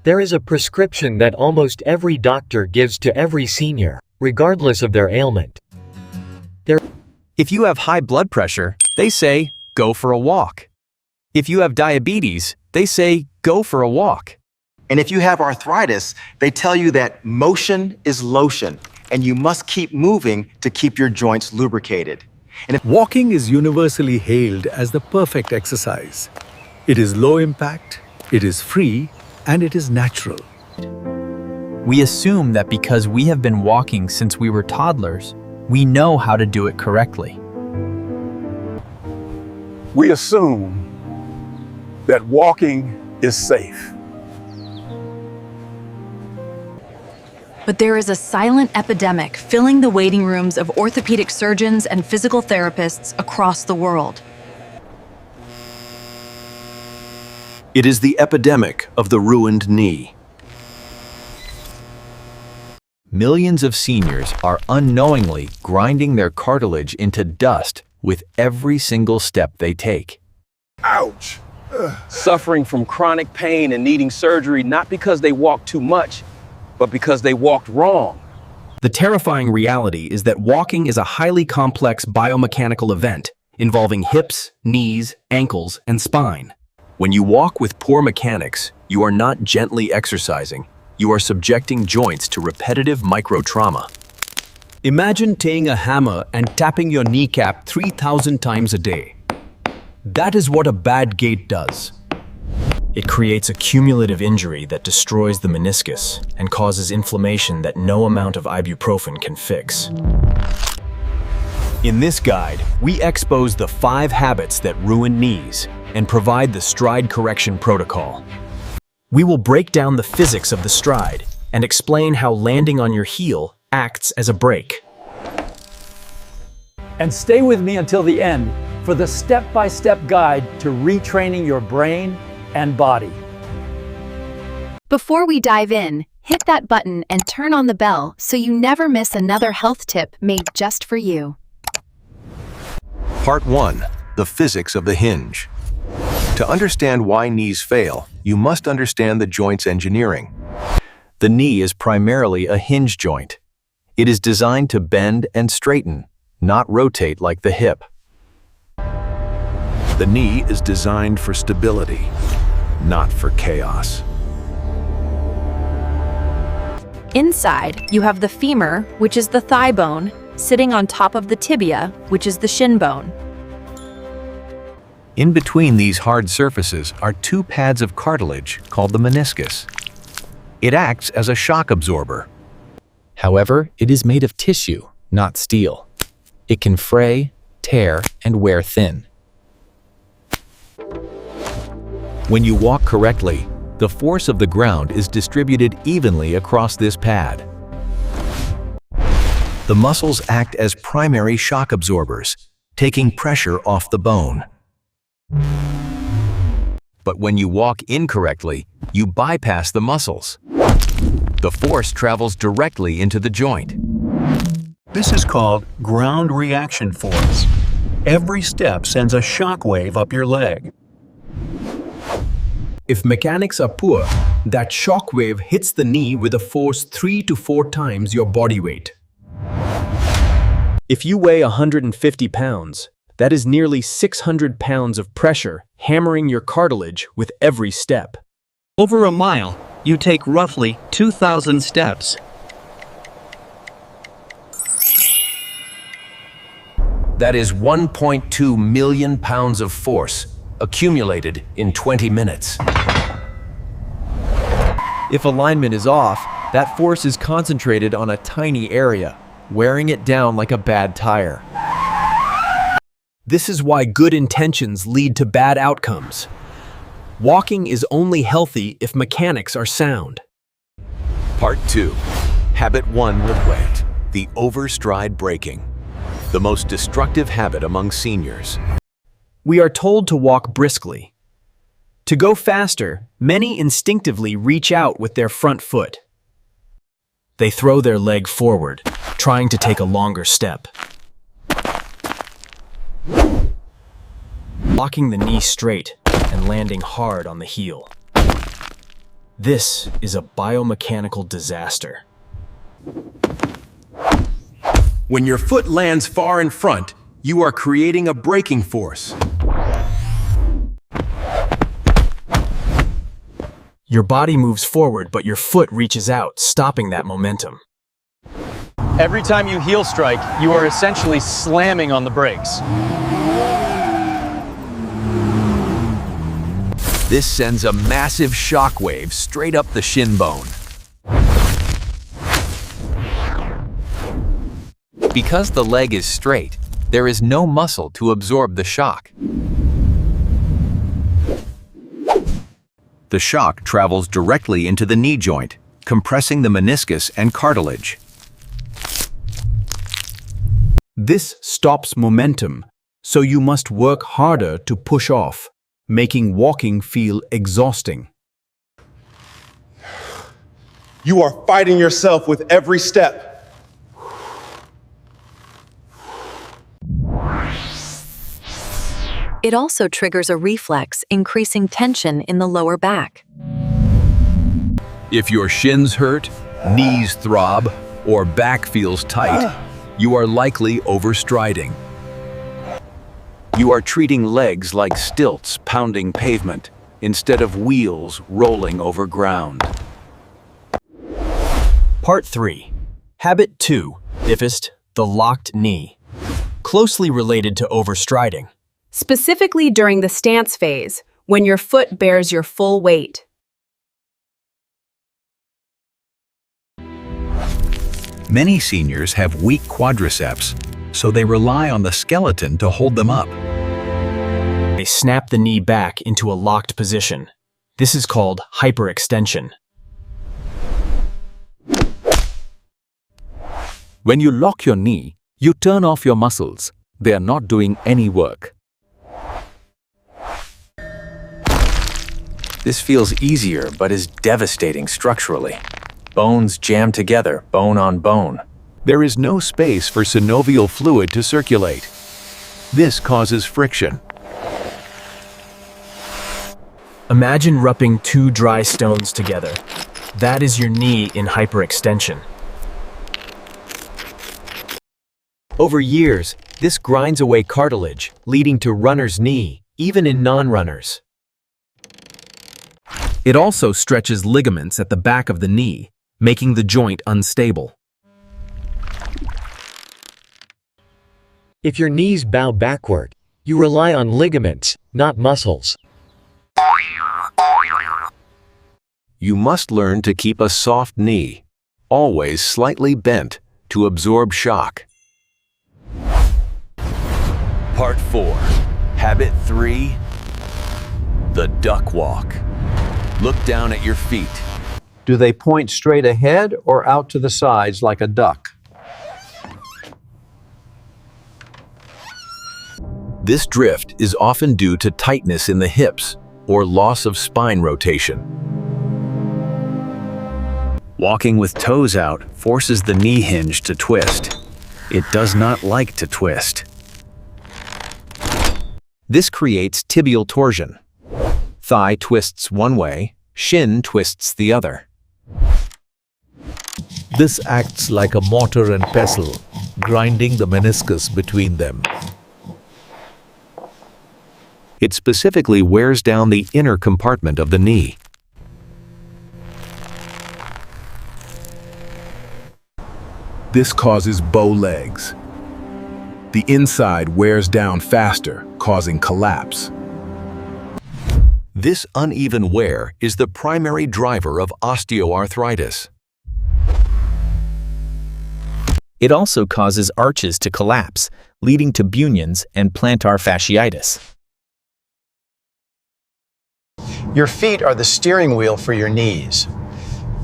There is a prescription that almost every doctor gives to every senior, regardless of their ailment. If you have high blood pressure, they say, go for a walk. If you have diabetes, they say, go for a walk. And if you have arthritis, they tell you that motion is lotion, and you must keep moving to keep your joints lubricated. Walking is universally hailed as the perfect exercise. It is low impact, it is free, and it is natural. We assume that because we have been walking since we were toddlers, we know how to do it correctly. We assume that walking is safe. But there is a silent epidemic filling the waiting rooms of orthopedic surgeons and physical therapists across the world. It is the epidemic of the ruined knee. Millions of seniors are unknowingly grinding their cartilage into dust with every single step they take. Ouch! Suffering from chronic pain and needing surgery not because they walked too much, but because they walked wrong. The terrifying reality is that walking is a highly complex biomechanical event involving hips, knees, ankles, and spine. When you walk with poor mechanics, you are not gently exercising. You are subjecting joints to repetitive micro-trauma. Imagine taking a hammer and tapping your kneecap 3,000 times a day. That is what a bad gait does. It creates a cumulative injury that destroys the meniscus and causes inflammation that no amount of ibuprofen can fix. In this guide, we expose the 5 habits that ruin knees and provide the stride correction protocol. We will break down the physics of the stride and explain how landing on your heel acts as a brake. And stay with me until the end for the step-by-step guide to retraining your brain and body. Before we dive in, hit that button and turn on the bell so you never miss another health tip made just for you. Part 1. The physics of the hinge. To understand why knees fail, you must understand the joint's engineering. The knee is primarily a hinge joint. It is designed to bend and straighten, not rotate like the hip. The knee is designed for stability, not for chaos. Inside, you have the femur, which is the thigh bone, sitting on top of the tibia, which is the shin bone. In between these hard surfaces are 2 pads of cartilage called the meniscus. It acts as a shock absorber. However, it is made of tissue, not steel. It can fray, tear, and wear thin. When you walk correctly, the force of the ground is distributed evenly across this pad. The muscles act as primary shock absorbers, taking pressure off the bone. But when you walk incorrectly, you bypass the muscles. The force travels directly into the joint. This is called ground reaction force. Every step sends a shock wave up your leg. If mechanics are poor, that shock wave hits the knee with a force 3 to 4 times your body weight. If you weigh 150 pounds, that is nearly 600 pounds of pressure hammering your cartilage with every step. Over a mile, you take roughly 2,000 steps. That is 1.2 million pounds of force accumulated in 20 minutes. If alignment is off, that force is concentrated on a tiny area, wearing it down like a bad tire. This is why good intentions lead to bad outcomes. Walking is only healthy if mechanics are sound. Part 2. Habit 1 regret. The overstride braking. The most destructive habit among seniors. We are told to walk briskly. To go faster, many instinctively reach out with their front foot. They throw their leg forward, trying to take a longer step. Locking the knee straight and landing hard on the heel. This is a biomechanical disaster. When your foot lands far in front, you are creating a braking force. Your body moves forward, but your foot reaches out, stopping that momentum. Every time you heel strike, you are essentially slamming on the brakes. This sends a massive shock wave straight up the shin bone. Because the leg is straight, there is no muscle to absorb the shock. The shock travels directly into the knee joint, compressing the meniscus and cartilage. This stops momentum, so you must work harder to push off, making walking feel exhausting. You are fighting yourself with every step. It also triggers a reflex, increasing tension in the lower back. If your shins hurt, knees throb, or back feels tight, you are likely overstriding. You are treating legs like stilts pounding pavement instead of wheels rolling over ground. Part 3. Habit 2. Stiffest, the locked knee. Closely related to overstriding. Specifically during the stance phase, when your foot bears your full weight. Many seniors have weak quadriceps, so they rely on the skeleton to hold them up. They snap the knee back into a locked position. This is called hyperextension. When you lock your knee, you turn off your muscles. They are not doing any work. This feels easier, but is devastating structurally. Bones jam together, bone on bone. There is no space for synovial fluid to circulate. This causes friction. Imagine rubbing two dry stones together. That is your knee in hyperextension. Over years, this grinds away cartilage, leading to runner's knee, even in non-runners. It also stretches ligaments at the back of the knee, making the joint unstable. If your knees bow backward, you rely on ligaments, not muscles. You must learn to keep a soft knee, always slightly bent, to absorb shock. Part 4. Habit 3. The duck walk. Look down at your feet. Do they point straight ahead or out to the sides like a duck? This drift is often due to tightness in the hips or loss of spine rotation. Walking with toes out forces the knee hinge to twist. It does not like to twist. This creates tibial torsion. Thigh twists one way, shin twists the other. This acts like a mortar and pestle, grinding the meniscus between them. It specifically wears down the inner compartment of the knee. This causes bow legs. The inside wears down faster, causing collapse. This uneven wear is the primary driver of osteoarthritis. It also causes arches to collapse, leading to bunions and plantar fasciitis. Your feet are the steering wheel for your knees.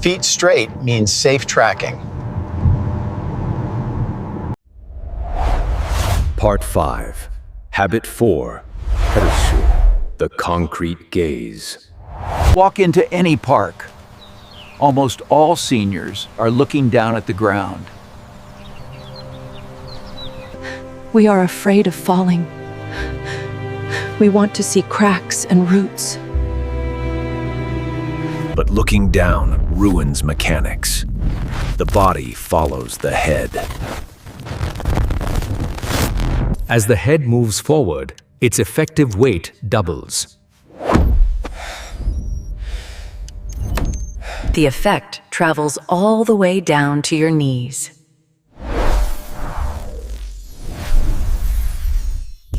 Feet straight means safe tracking. Part 5. Habit 4. The concrete gaze. Walk into any park. Almost all seniors are looking down at the ground. We are afraid of falling. We want to see cracks and roots. But looking down ruins mechanics. The body follows the head. As the head moves forward, its effective weight doubles. The effect travels all the way down to your knees.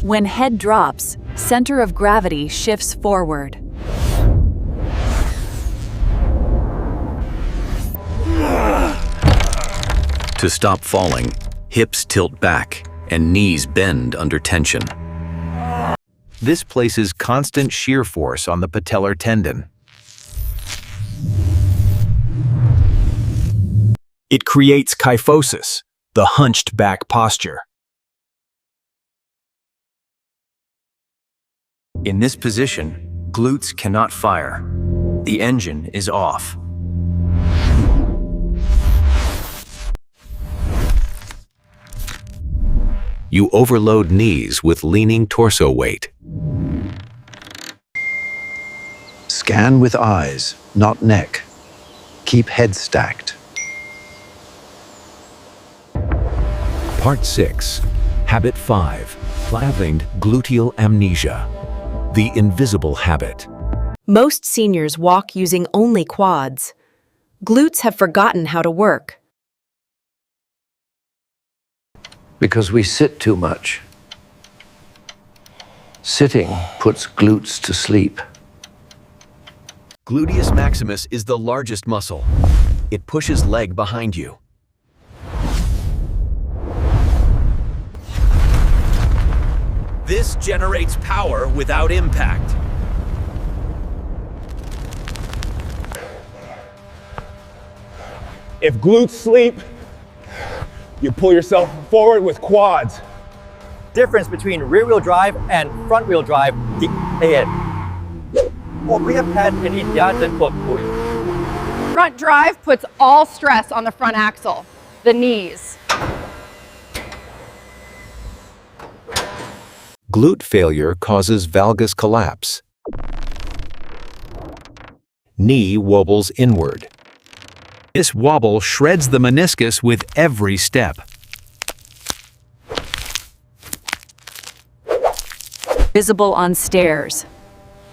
When head drops, center of gravity shifts forward. To stop falling, hips tilt back and knees bend under tension. This places constant shear force on the patellar tendon. It creates kyphosis, the hunched back posture. In this position, glutes cannot fire. The engine is off. You overload knees with leaning torso weight. Scan with eyes, not neck. Keep head stacked. Part 6. Habit 5. Flavind gluteal amnesia. The invisible habit. Most seniors walk using only quads. Glutes have forgotten how to work. Because we sit too much. Sitting puts glutes to sleep. Gluteus maximus is the largest muscle. It pushes leg behind you. This generates power without impact. If glutes sleep, you pull yourself forward with quads. Difference between rear-wheel drive and front-wheel drive. Front drive puts all stress on the front axle, the knees. Glute failure causes valgus collapse. Knee wobbles inward. This wobble shreds the meniscus with every step. Visible on stairs.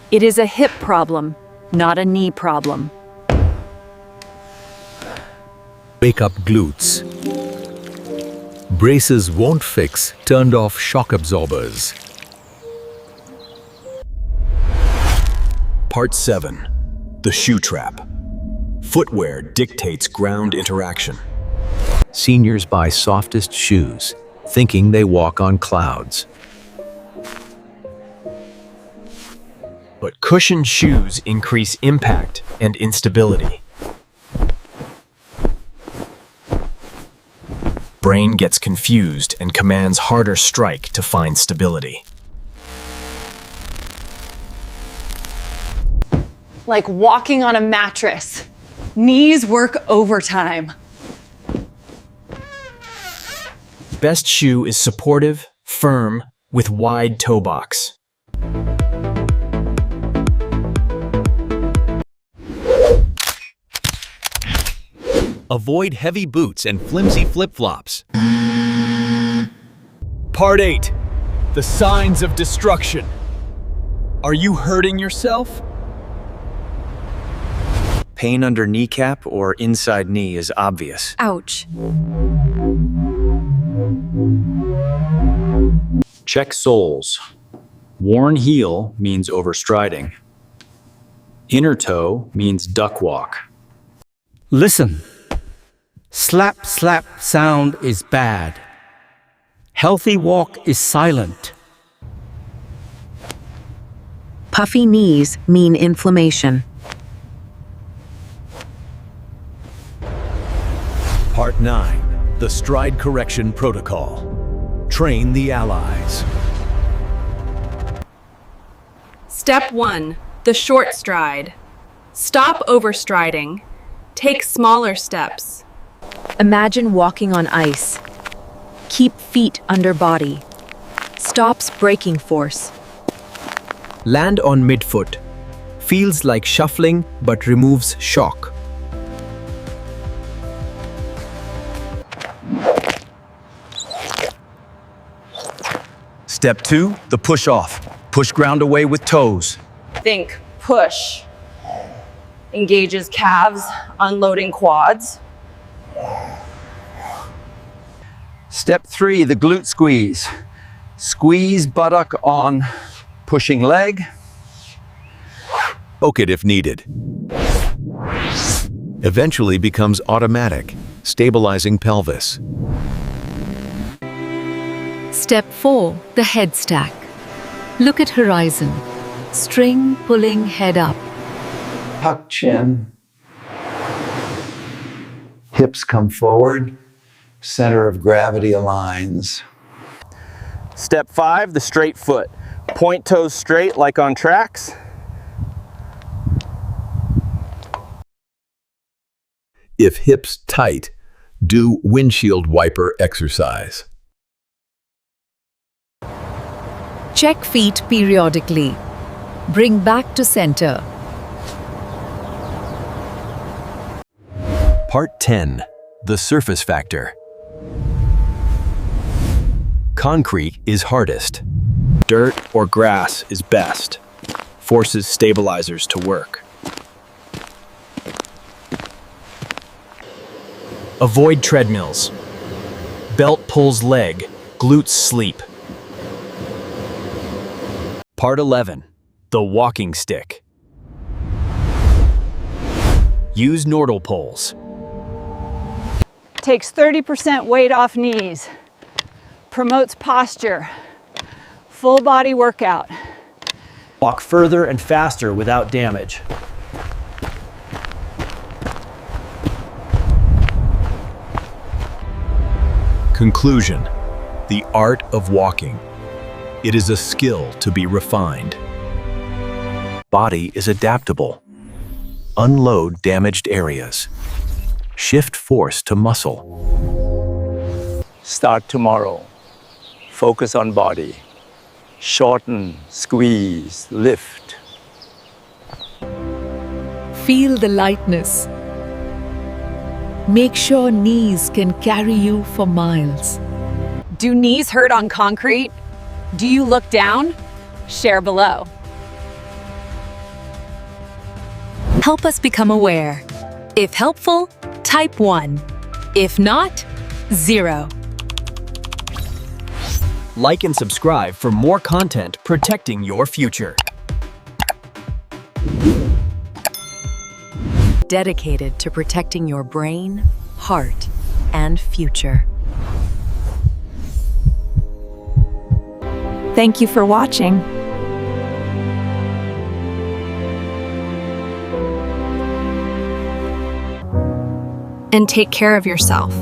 It is a hip problem, not a knee problem. Wake up glutes. Braces won't fix turned off shock absorbers. Part 7. The shoe trap. Footwear dictates ground interaction. Seniors buy softest shoes, thinking they walk on clouds. But cushioned shoes increase impact and instability. Brain gets confused and commands harder strike to find stability. Like walking on a mattress. Knees work overtime. Best shoe is supportive, firm, with wide toe box. Avoid heavy boots and flimsy flip-flops. Part 8. The signs of destruction. Are you hurting yourself? Pain under kneecap or inside knee is obvious. Ouch. Check soles. Worn heel means overstriding. Inner toe means duck walk. Listen. Slap, slap sound is bad. Healthy walk is silent. Puffy knees mean inflammation. Part 9. The stride correction protocol. Train the allies. Step 1. The short stride. Stop overstriding. Take smaller steps. Imagine walking on ice. Keep feet under body. Stops braking force. Land on midfoot. feels like shuffling but removes shock. Step 2, the push off. Push ground away with toes. Think push. Engages calves, unloading quads. Step 3, the glute squeeze. Squeeze buttock on pushing leg. Poke it if needed. Eventually becomes automatic, stabilizing pelvis. Step 4, the head stack. Look at horizon. String pulling head up. Tuck chin. Hips come forward. Center of gravity aligns. Step 5, the straight foot. Point toes straight like on tracks. If hips tight, do windshield wiper exercise. Check feet periodically. Bring back to center. Part 10. The surface factor. Concrete is hardest. Dirt or grass is best. Forces stabilizers to work. Avoid treadmills. Belt pulls leg, glutes sleep. Part 11. The walking stick. Use Nordal poles. Takes 30% weight off knees. Promotes posture. Full body workout. Walk further and faster without damage. Conclusion. The art of walking. It is a skill to be refined. Body is adaptable. Unload damaged areas. Shift force to muscle. Start tomorrow. Focus on body. Shorten, squeeze, lift. Feel the lightness. Make sure knees can carry you for miles. Do knees hurt on concrete? Do you look down? Share below. Help us become aware. If helpful, type 1. If not, 0. Like and subscribe for more content protecting your future. Dedicated to protecting your brain, heart, and future. Thank you for watching. And take care of yourself.